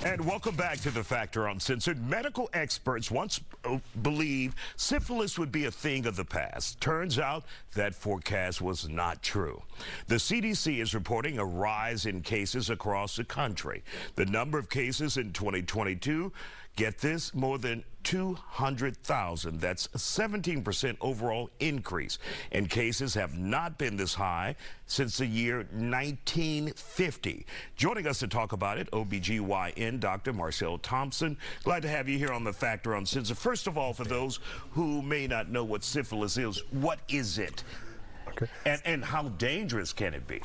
And welcome back to The Factor Uncensored. Medical experts once believed syphilis would be a thing of the past. Turns out that forecast was not true. The CDC is reporting a rise in cases across the country. The number of cases in 2022, get this, more than 200,000. That's a 17% overall increase. And cases have not been this high since the year 1950. Joining us to talk about it, OBGYN Dr. Marcel Thompson. Glad to have you here on The Factor Uncensored. First of all, for those who may not know what syphilis is, what is it? Okay. And how dangerous can it be?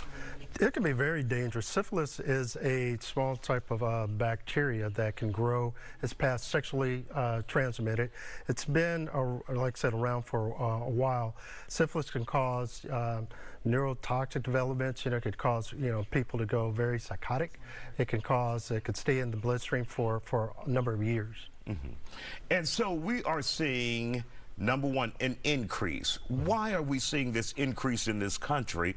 It can be very dangerous. Syphilis is a small type of bacteria that can grow. It's past sexually transmitted. It's been, like I said, around for a while. Syphilis can cause neurotoxic developments. It could cause people to go very psychotic. It could stay in the bloodstream for a number of years. Mm-hmm. And so we are seeing, number one, an increase. Why are we seeing this increase in this country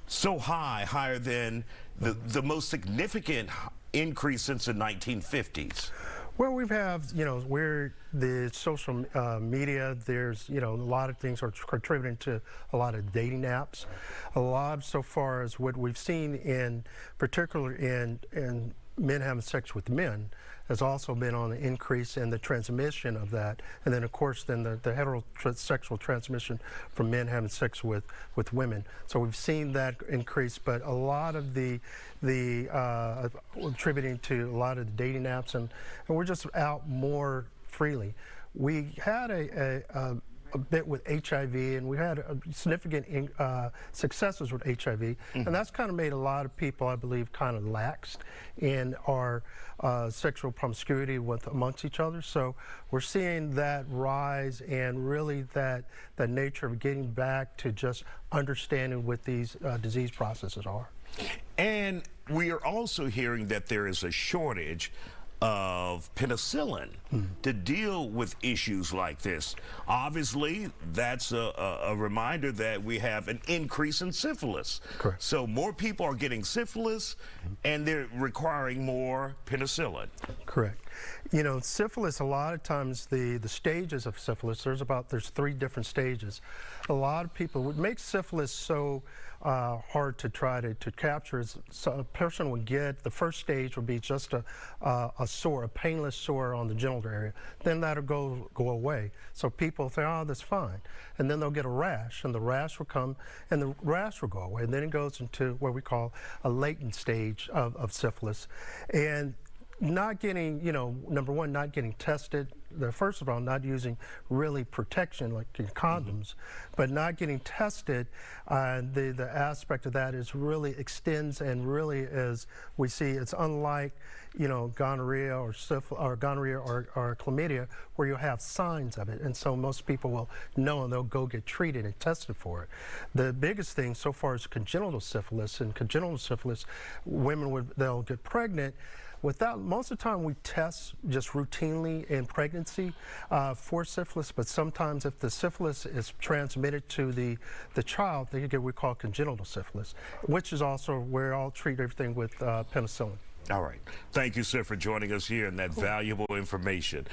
so high, higher than the most significant increase since the 1950s? Well, we have, where the social media, there's, a lot of things are contributing to a lot of dating apps. A lot so far as what we've seen in particular in men having sex with men has also been on an increase in the transmission of that. And then, of course, then the heterosexual transmission from men having sex with women. So we've seen that increase, but a lot of the attributing to a lot of the dating apps, and we're just out more freely. We had a bit with HIV, and we had significant successes with HIV, and that's kind of made a lot of people, I believe, kind of laxed in our sexual promiscuity amongst each other. So we're seeing that rise, and really that nature of getting back to just understanding what these disease processes are. And we are also hearing that there is a shortage of penicillin to deal with issues like this. Obviously, that's a reminder that we have an increase in syphilis. Correct. So more people are getting syphilis, and they're requiring more penicillin. Correct. Syphilis, a lot of times the stages of syphilis, there's 3 different stages. A lot of people, what makes syphilis so hard to try to capture is, so a person would get, the first stage would be just a sore, a painless sore on the genital area. Then that'll go away. So people think, oh, that's fine. And then they'll get a rash, and the rash will come, and the rash will go away. And then it goes into what we call a latent stage of syphilis. And not getting, number one, not getting tested. First of all, not using really protection like condoms, but not getting tested. The aspect of that is really extends, and really is, we see it's unlike, gonorrhea or syphilis, or gonorrhea or chlamydia, where you have signs of it, and so most people will know, and they'll go get treated and tested for it. The biggest thing so far is congenital syphilis, and congenital syphilis, they'll get pregnant. Most of the time we test just routinely in pregnancy for syphilis, but sometimes if the syphilis is transmitted to the child, they get what we call congenital syphilis, which is also where I'll treat everything with penicillin. All right. Thank you, sir, for joining us here and that valuable information.